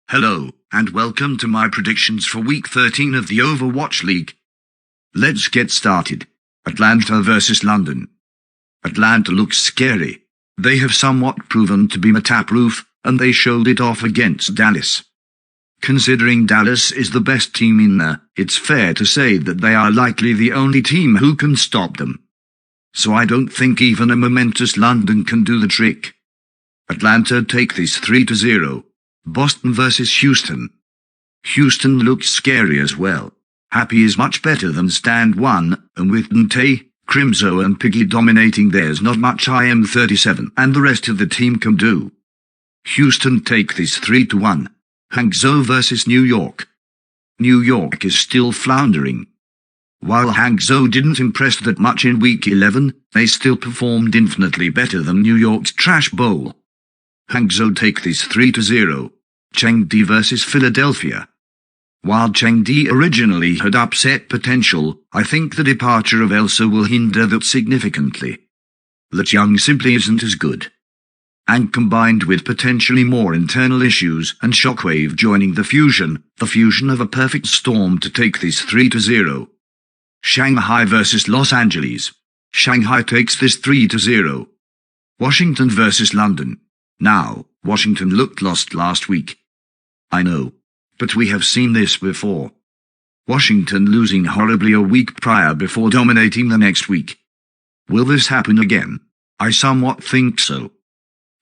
Hello, and welcome to my predictions for Week 13 of the Overwatch League. Let's get started. Atlanta versus London. Atlanta looks scary. They have somewhat proven to be meta-proof, and they showed it off against Dallas. Considering Dallas is the best team in there, it's fair to say that they are likely the only team who can stop them. So I don't think even a momentous London can do the trick. Atlanta take this 3-0. Boston versus Houston. Houston looks scary as well. Happy is much better than Stand 1, and with Dante, Crimzo and Piggy dominating there's not much IM37 and the rest of the team can do. Houston take this 3-1. Hangzhou versus New York. New York is still floundering. While Hangzhou didn't impress that much in Week 11, they still performed infinitely better than New York's Trash Bowl. Hangzhou take this 3-0. Chengdu versus Philadelphia. While Chengdu originally had upset potential, I think the departure of Elsa will hinder that significantly. Lijiang simply isn't as good. And combined with potentially more internal issues and Shockwave joining the fusion of a perfect storm to take this 3-0. Shanghai versus Los Angeles. Shanghai takes this 3-0. Washington versus London. Now, Washington looked lost last week. I know, but we have seen this before. Washington losing horribly a week prior before dominating the next week. Will this happen again? I somewhat think so.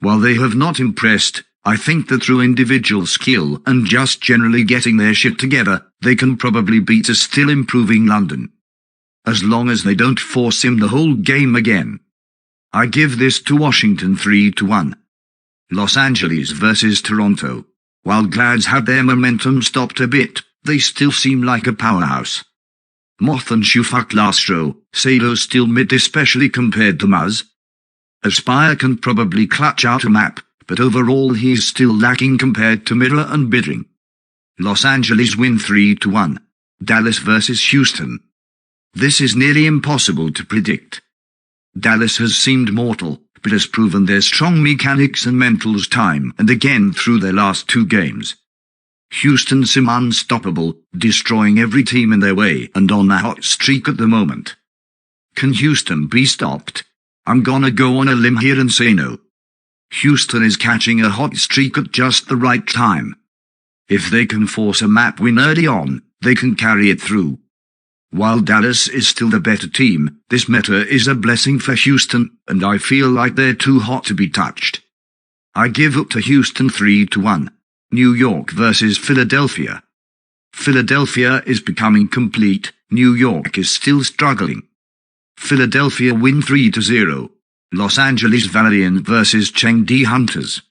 While they have not impressed, I think that through individual skill and just generally getting their shit together, they can probably beat a still improving London. As long as they don't force him the whole game again. I give this to Washington 3-1. Los Angeles versus Toronto. While Glads had their momentum stopped a bit, they still seem like a powerhouse. Moth and Shufak last row, Sado still mid especially compared to Muzz. Aspire can probably clutch out a map, but overall he is still lacking compared to Mirror and Bidding. Los Angeles win 3-1. Dallas versus Houston. This is nearly impossible to predict. Dallas has seemed mortal, but has proven their strong mechanics and mentals time and again through their last two games. Houston seem unstoppable, destroying every team in their way and on a hot streak at the moment. Can Houston be stopped? I'm gonna go on a limb here and say no. Houston is catching a hot streak at just the right time. If they can force a map win early on, they can carry it through. While Dallas is still the better team, this meta is a blessing for Houston, and I feel like they're too hot to be touched. I give up to Houston 3-1. New York versus Philadelphia. Philadelphia is becoming complete, New York is still struggling. Philadelphia win 3-0. Los Angeles Valiant versus Chengdu Hunters.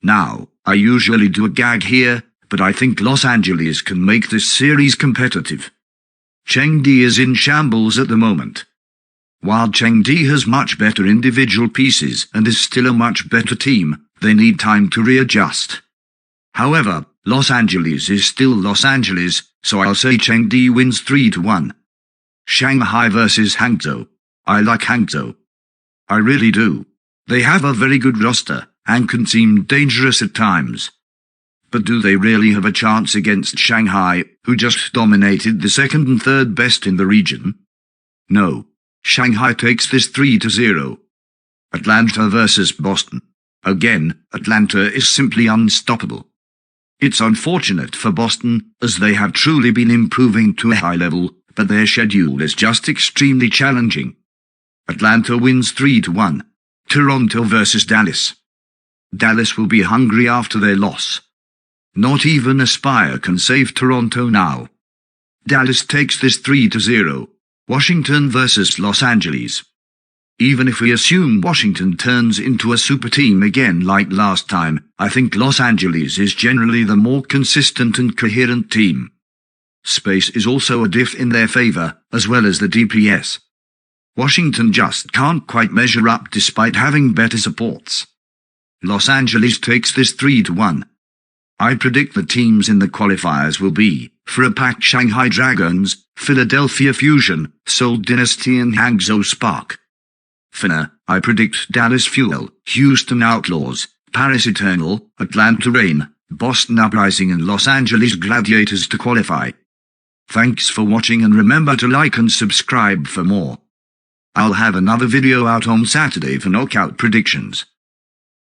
Now, I usually do a gag here, but I think Los Angeles can make this series competitive. Chengdu is in shambles at the moment. While Chengdu has much better individual pieces and is still a much better team, they need time to readjust. However, Los Angeles is still Los Angeles, so I'll say Chengdu wins 3-1. Shanghai versus Hangzhou. I like Hangzhou. I really do. They have a very good roster, and can seem dangerous at times. But do they really have a chance against Shanghai, who just dominated the second and third best in the region? No. Shanghai takes this 3-0. Atlanta versus Boston. Again, Atlanta is simply unstoppable. It's unfortunate for Boston, as they have truly been improving to a high level, but their schedule is just extremely challenging. Atlanta wins 3-1. Toronto versus Dallas. Dallas will be hungry after their loss. Not even Aspire can save Toronto now. Dallas takes this 3-0. Washington versus Los Angeles. Even if we assume Washington turns into a super team again like last time, I think Los Angeles is generally the more consistent and coherent team. Space is also a diff in their favor, as well as the DPS. Washington just can't quite measure up despite having better supports. Los Angeles takes this 3-1. I predict the teams in the qualifiers will be, for a pack, Shanghai Dragons, Philadelphia Fusion, Seoul Dynasty and Hangzhou Spark. Finna, I predict Dallas Fuel, Houston Outlaws, Paris Eternal, Atlanta Rain, Boston Uprising and Los Angeles Gladiators to qualify. Thanks for watching and remember to like and subscribe for more. I'll have another video out on Saturday for knockout predictions.